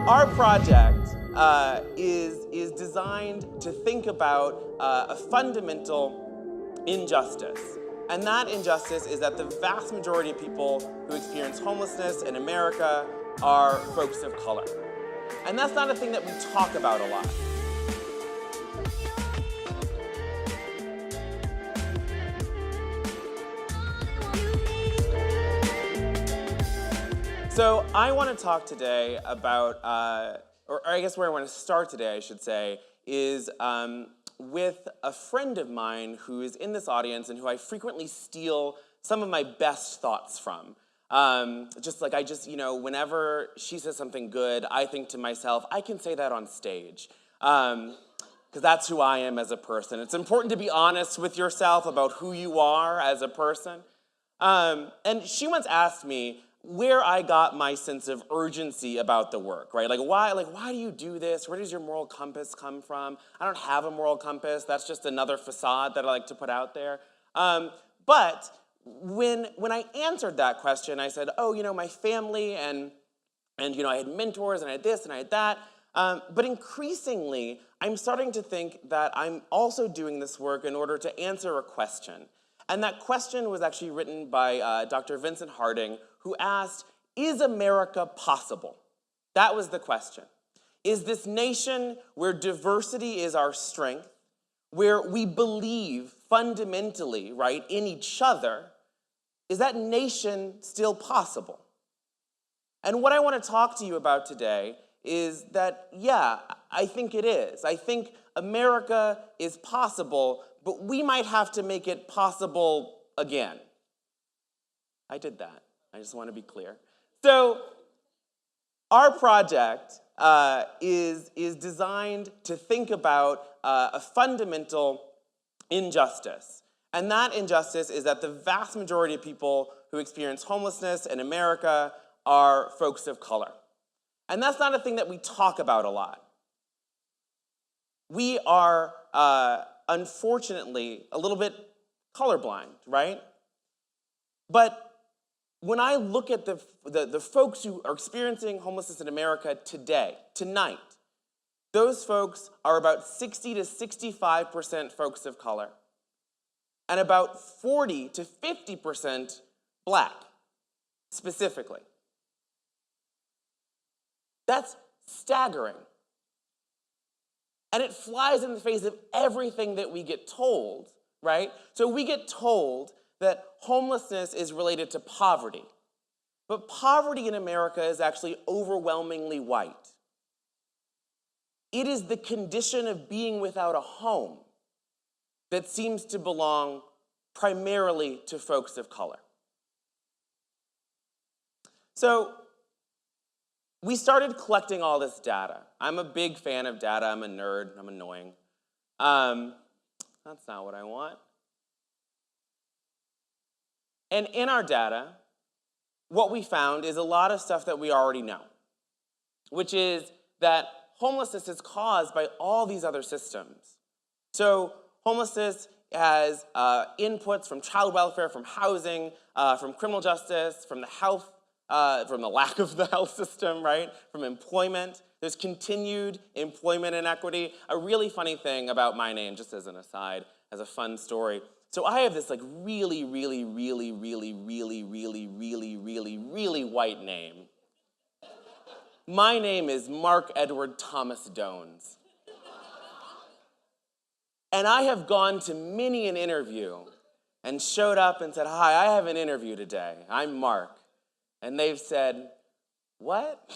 Our project is designed to think about a fundamental injustice. And that injustice is that the vast majority of people who experience homelessness in America are folks of color. And that's not a thing that we talk about a lot. So I want to talk today about, or I guess where I want to start today, I should say, is with a friend of mine who is in this audience and who I frequently steal some of my best thoughts from. Whenever she says something good, I think to myself, I can say that on stage. Because that's who I am as a person. It's important to be honest with yourself about who you are as a person. And she once asked me where I got my sense of urgency about the work, right? Why do you do this? Where does your moral compass come from? I don't have a moral compass. That's just another facade that I like to put out there. But when I answered that question, I said, my family and I had mentors and I had this and I had that. But increasingly, I'm starting to think that I'm also doing this work in order to answer a question. And that question was actually written by Dr. Vincent Harding, who asked, is America possible? That was the question. Is this nation where diversity is our strength, where we believe fundamentally, right, in each other, is that nation still possible? And what I want to talk to you about today is that, yeah, I think it is. I think America is possible, but we might have to make it possible again. I did that. I just want to be clear. So our project is designed to think about a fundamental injustice. And that injustice is that the vast majority of people who experience homelessness in America are folks of color. And that's not a thing that we talk about a lot. We are, unfortunately, a little bit colorblind, right? But when I look at the folks who are experiencing homelessness in America tonight, those folks are about 60 to 65% folks of color, and about 40 to 50% Black, specifically. That's staggering. And it flies in the face of everything that we get told, right? So we get told that homelessness is related to poverty. But poverty in America is actually overwhelmingly white. It is the condition of being without a home that seems to belong primarily to folks of color. So we started collecting all this data. I'm a big fan of data. I'm a nerd. I'm annoying. That's not what I want. And in our data, what we found is a lot of stuff that we already know, which is that homelessness is caused by all these other systems. So homelessness has inputs from child welfare, from housing, from criminal justice, from the health, from the lack of the health system, right? From employment. There's continued employment inequity. A really funny thing about my name, just as an aside, as a fun story. So I have this really white name. My name is Marc Edward Thomas Dones. And I have gone to many an interview and showed up and said, hi, I have an interview today. I'm Mark. And they've said, what?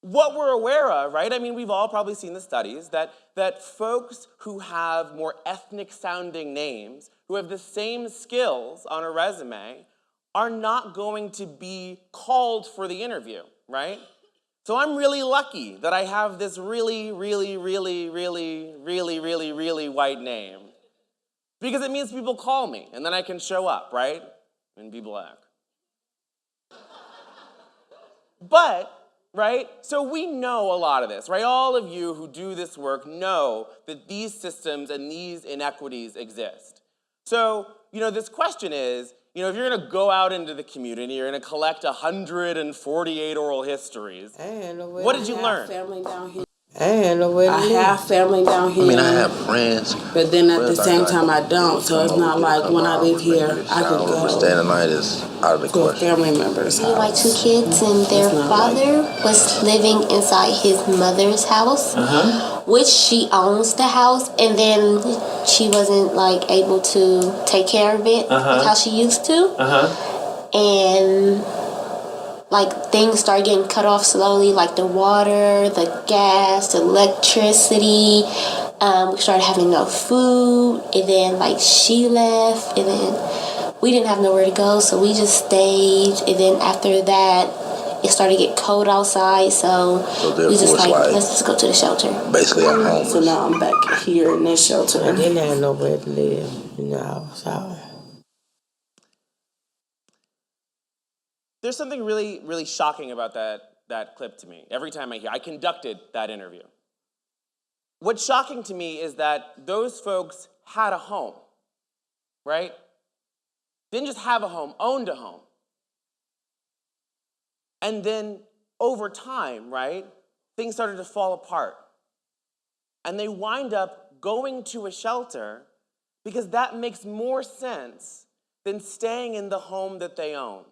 What we're aware of, right? I mean, we've all probably seen the studies that folks who have more ethnic-sounding names, who have the same skills on a resume, are not going to be called for the interview, right? So I'm really lucky that I have this really white name. Because it means people call me, and then I can show up, right? And be Black. But, right, so we know a lot of this, right? All of you who do this work know that these systems and these inequities exist. So, this question is, You know, if you're gonna go out into the community, you're gonna collect 148 oral histories. What did you learn? Family down here. I have family down here. I mean, I have friends. But then at the same time, I don't. So it's not like when I leave here, I could go. But staying the night is out of the To a question. family member's house. My two kids and their father was living inside his mother's house, which she owns the house, and then she wasn't like able to take care of it like how she used to, and like things started getting cut off slowly, like the water, the gas, the electricity. We started having no food, and then like she left, and then we didn't have nowhere to go, so we just stayed. And then after that, it started to get cold outside, so we just like, let's just go to the shelter. Basically, I'm home. So now I'm back here in this shelter. I didn't have nowhere to live, you know, so. There's something really, really shocking about that clip to me. Every time I conducted that interview. What's shocking to me is that those folks had a home, right? Didn't just have a home, owned a home. And then over time, right, things started to fall apart. And they wind up going to a shelter because that makes more sense than staying in the home that they own.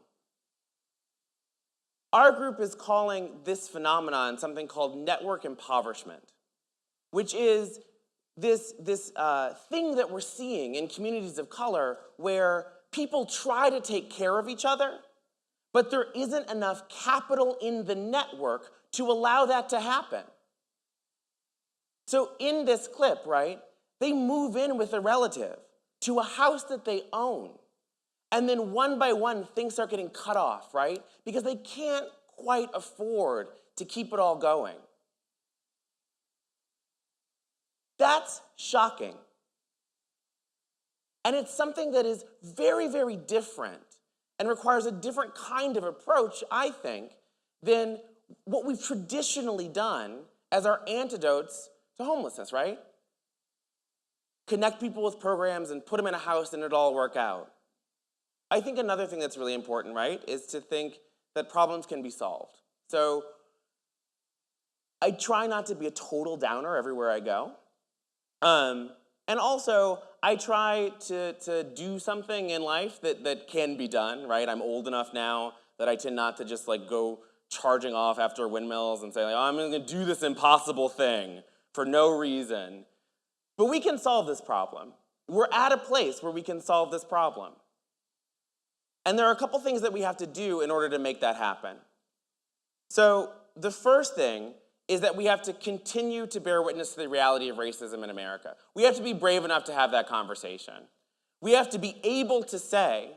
Our group is calling this phenomenon something called network impoverishment, which is this thing that we're seeing in communities of color where people try to take care of each other, but there isn't enough capital in the network to allow that to happen. So in this clip, right, they move in with a relative to a house that they own. And then one by one, things start getting cut off, right? Because they can't quite afford to keep it all going. That's shocking. And it's something that is very, very different and requires a different kind of approach, I think, than what we've traditionally done as our antidotes to homelessness, right? Connect people with programs and put them in a house and it'll all work out. I think another thing that's really important, right, is to think that problems can be solved. So I try not to be a total downer everywhere I go. And also, I try to do something in life that can be done, right? I'm old enough now that I tend not to just like go charging off after windmills and say, like, oh, I'm gonna do this impossible thing for no reason. But we can solve this problem. We're at a place where we can solve this problem. And there are a couple things that we have to do in order to make that happen. So the first thing is that we have to continue to bear witness to the reality of racism in America. We have to be brave enough to have that conversation. We have to be able to say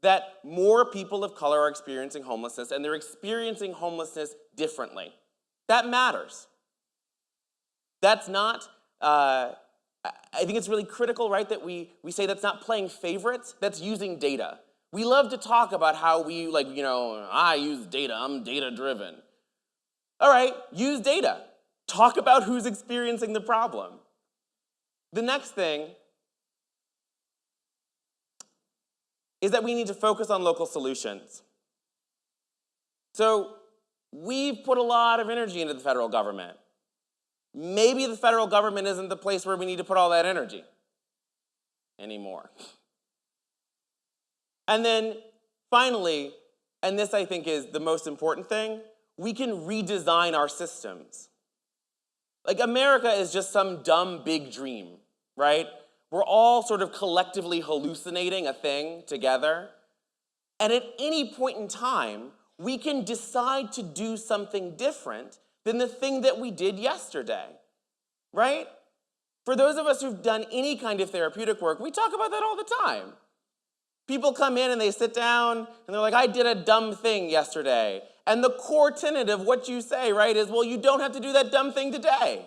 that more people of color are experiencing homelessness, and they're experiencing homelessness differently. That matters. That's not, I think it's really critical, right, that we say that's not playing favorites, that's using data. We love to talk about how we, like, you know, I use data, I'm data-driven. All right, use data. Talk about who's experiencing the problem. The next thing is that we need to focus on local solutions. So we've put a lot of energy into the federal government. Maybe the federal government isn't the place where we need to put all that energy anymore. And then finally, and this I think is the most important thing, we can redesign our systems. Like America is just some dumb big dream, right? We're all sort of collectively hallucinating a thing together. And at any point in time, we can decide to do something different than the thing that we did yesterday, right? For those of us who've done any kind of therapeutic work, we talk about that all the time. People come in and they sit down and they're like, I did a dumb thing yesterday. And the core tenet of what you say, right, is, well, you don't have to do that dumb thing today.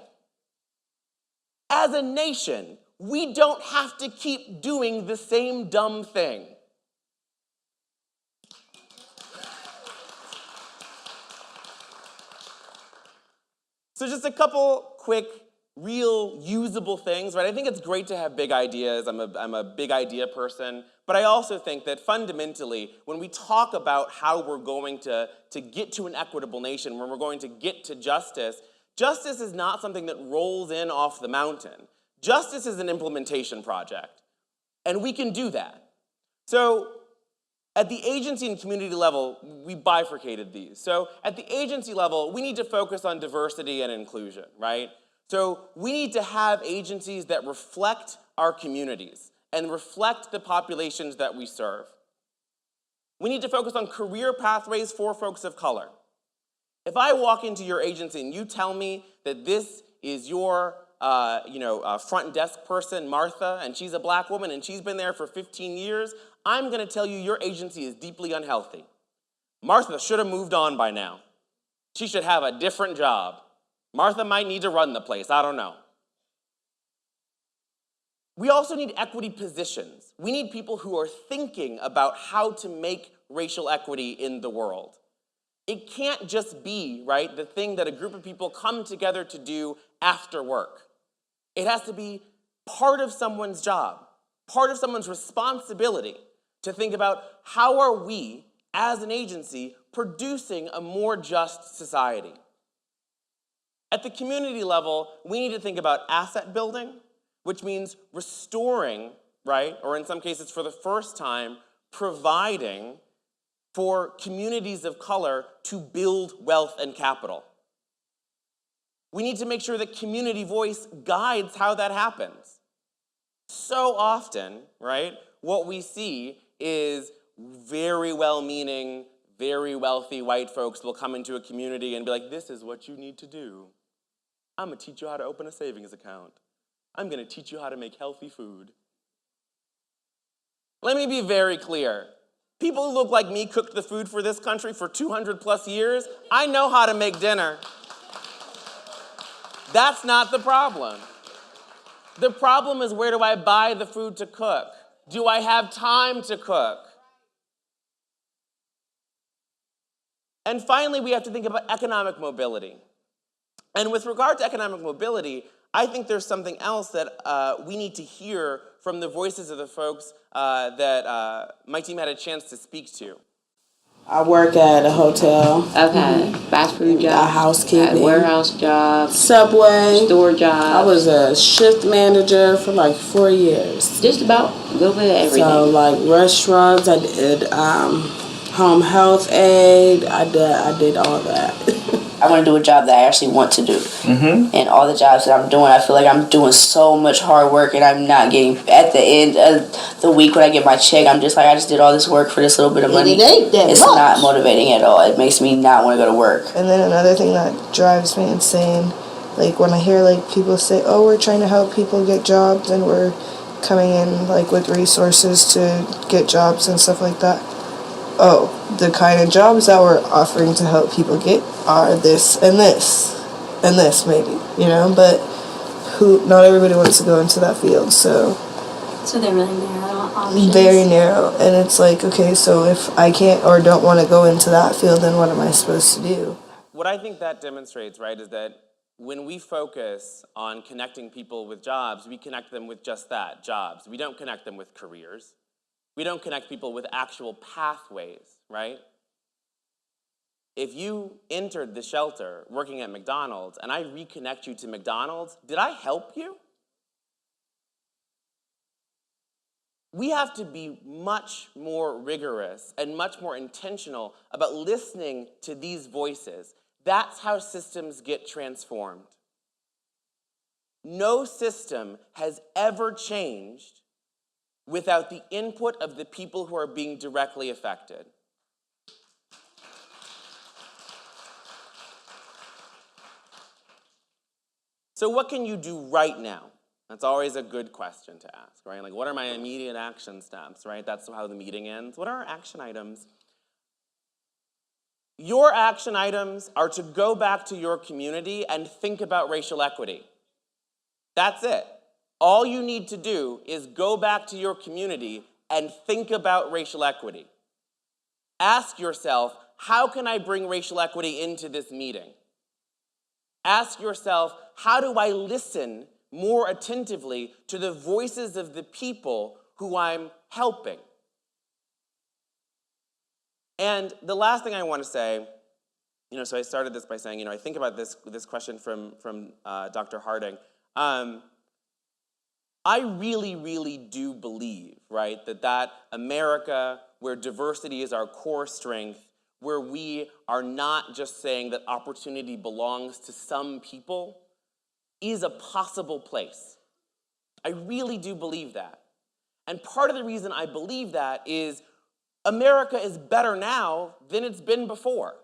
As a nation, we don't have to keep doing the same dumb thing. So just a couple quick real usable things, right? I think it's great to have big ideas. I'm a big idea person, but I also think that fundamentally, when we talk about how we're going to get to an equitable nation, when we're going to get to justice, justice is not something that rolls in off the mountain. Justice is an implementation project, and we can do that. So at the agency and community level, we bifurcated these. So at the agency level, we need to focus on diversity and inclusion, right? So we need to have agencies that reflect our communities and reflect the populations that we serve. We need to focus on career pathways for folks of color. If I walk into your agency and you tell me that this is your front desk person, Martha, and she's a black woman and she's been there for 15 years, I'm gonna tell you your agency is deeply unhealthy. Martha should have moved on by now. She should have a different job. Martha might need to run the place, I don't know. We also need equity positions. We need people who are thinking about how to make racial equity in the world. It can't just be, right, the thing that a group of people come together to do after work. It has to be part of someone's job, part of someone's responsibility to think about how are we, as an agency, producing a more just society. At the community level, we need to think about asset building, which means restoring, right, or in some cases for the first time, providing for communities of color to build wealth and capital. We need to make sure that community voice guides how that happens. So often, right, what we see is very well-meaning, very wealthy white folks will come into a community and be like, this is what you need to do. I'm gonna teach you how to open a savings account. I'm gonna teach you how to make healthy food. Let me be very clear. People who look like me cooked the food for this country for 200 plus years. I know how to make dinner. That's not the problem. The problem is, where do I buy the food to cook? Do I have time to cook? And finally, we have to think about economic mobility. And with regard to economic mobility, I think there's something else that we need to hear from the voices of the folks that my team had a chance to speak to. I work at a hotel. I've had fast food jobs, housekeeping, warehouse jobs, Subway, store jobs. I was a shift manager for like 4 years. Just about a little bit of everything. So like restaurants, I did home health aid. I did all that. I want to do a job that I actually want to do. And all the jobs that I'm doing, I feel like I'm doing so much hard work and I'm not getting, at the end of the week when I get my check, I'm just like, I just did all this work for this little bit of money. It's not motivating at all. It makes me not want to go to work. And then another thing that drives me insane, like when I hear like people say, oh, we're trying to help people get jobs and we're coming in like with resources to get jobs and stuff like that. Oh, the kind of jobs that we're offering to help people get are this and this and this maybe, you know, but not everybody wants to go into that field, so they're really narrow options. very narrow. And it's like, okay, so if I can't or don't want to go into that field, then what am I supposed to do? What I think that demonstrates, right, is that when we focus on connecting people with jobs, we connect them with just that, jobs. We don't connect them with careers. We don't connect people with actual pathways, right? If you entered the shelter working at McDonald's and I reconnect you to McDonald's, did I help you? We have to be much more rigorous and much more intentional about listening to these voices. That's how systems get transformed. No system has ever changed without the input of the people who are being directly affected. So what can you do right now? That's always a good question to ask, right? Like, what are my immediate action steps, right? That's how the meeting ends. What are our action items? Your action items are to go back to your community and think about racial equity. That's it. All you need to do is go back to your community and think about racial equity. Ask yourself, how can I bring racial equity into this meeting? Ask yourself, how do I listen more attentively to the voices of the people who I'm helping? And the last thing I want to say, so I started this by saying, I think about this question from Dr. Harding. I really, really do believe, right, that America, where diversity is our core strength, where we are not just saying that opportunity belongs to some people, is a possible place. I really do believe that. And part of the reason I believe that is America is better now than it's been before.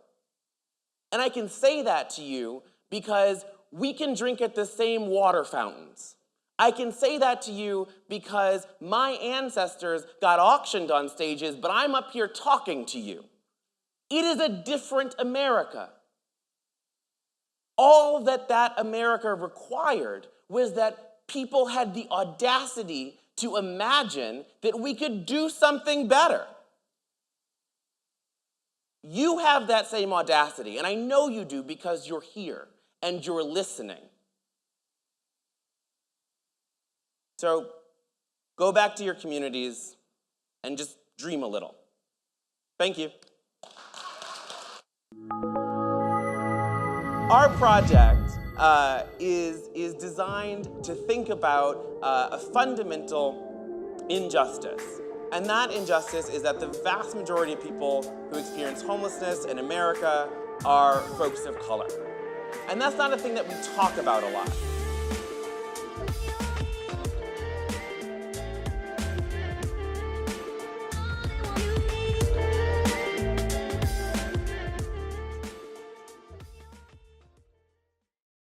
And I can say that to you because we can drink at the same water fountains. I can say that to you because my ancestors got auctioned on stages, but I'm up here talking to you. It is a different America. All that America required was that people had the audacity to imagine that we could do something better. You have that same audacity, and I know you do because you're here and you're listening. So go back to your communities and just dream a little. Thank you. Our project is designed to think about a fundamental injustice. And that injustice is that the vast majority of people who experience homelessness in America are folks of color. And that's not a thing that we talk about a lot.